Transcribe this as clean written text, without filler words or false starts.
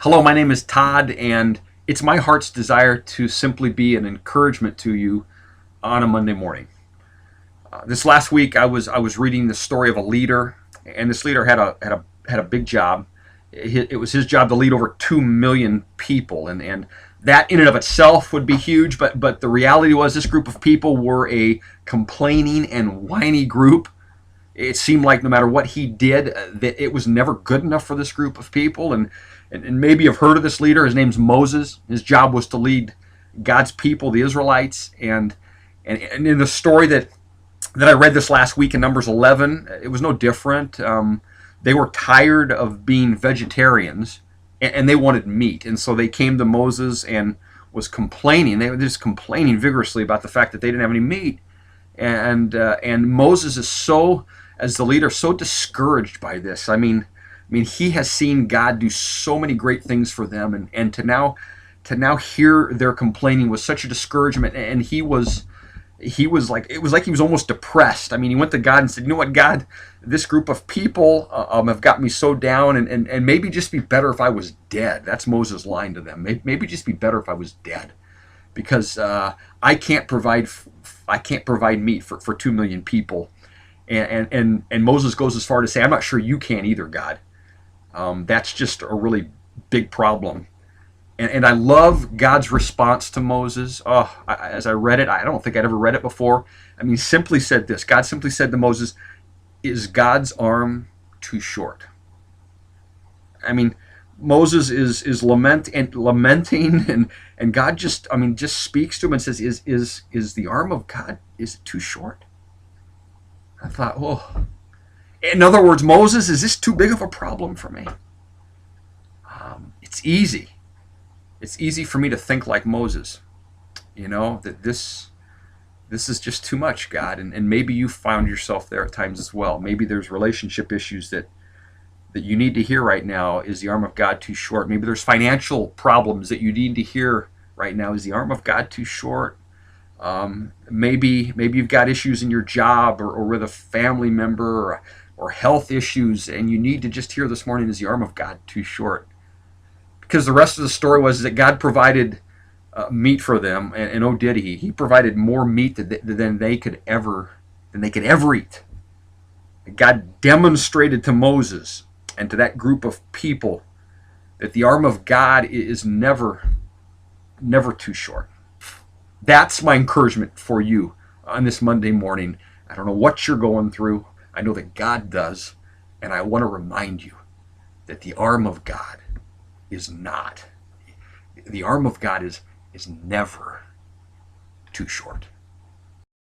Hello, my name is Todd, and it's my heart's desire to simply be an encouragement to you on a Monday morning. This last week, I was reading the story of a leader, and this leader had a big job. It was his job to lead over 2 million people, and that in and of itself would be huge. But the reality was, this group of people were a complaining and whiny group. It seemed like no matter what he did, that it was never good enough for this group of people. And maybe you've heard of this leader. His name's Moses. His job was to lead God's people, the Israelites. And in the story that I read this last week in Numbers 11, it was no different. They were tired of being vegetarians, and they wanted meat. And so they came to Moses and was complaining. They were just complaining vigorously about the fact that they didn't have any meat. And Moses is so, as the leader, so discouraged by this. I mean, he has seen God do so many great things for them, and to now hear their complaining was such a discouragement. And he was like, it was like he was almost depressed. I mean, he went to God and said, "You know what, God, this group of people have got me so down, and maybe just be better if I was dead." That's Moses' line to them. Maybe just be better if I was dead, because I can't provide meat for 2 million people. And Moses goes as far to say, "I'm not sure you can either, God." That's just a really big problem. And I love God's response to Moses. As I read it, I don't think I'd ever read it before. I mean, simply said this. God simply said to Moses, "Is God's arm too short?" I mean, Moses is lamenting, and God just speaks to him and says, "Is the arm of God, is it too short?" I thought, oh. In other words, Moses, is this too big of a problem for me? It's easy. It's easy for me to think like Moses, that this is just too much, God. And maybe you found yourself there at times as well. Maybe there's relationship issues that you need to hear right now. Is the arm of God too short? Maybe there's financial problems that you need to hear right now. Is the arm of God too short? Maybe you've got issues in your job or with a family member or health issues, and you need to just hear this morning, is the arm of God too short? Because the rest of the story was that God provided meat for them, and oh, did he? He provided more meat than they could ever eat. God demonstrated to Moses and to that group of people that the arm of God is never too short. That's my encouragement for you on this Monday morning. I don't know what you're going through. I know that God does, and I want to remind you that the arm of God is not. The arm of God is never too short.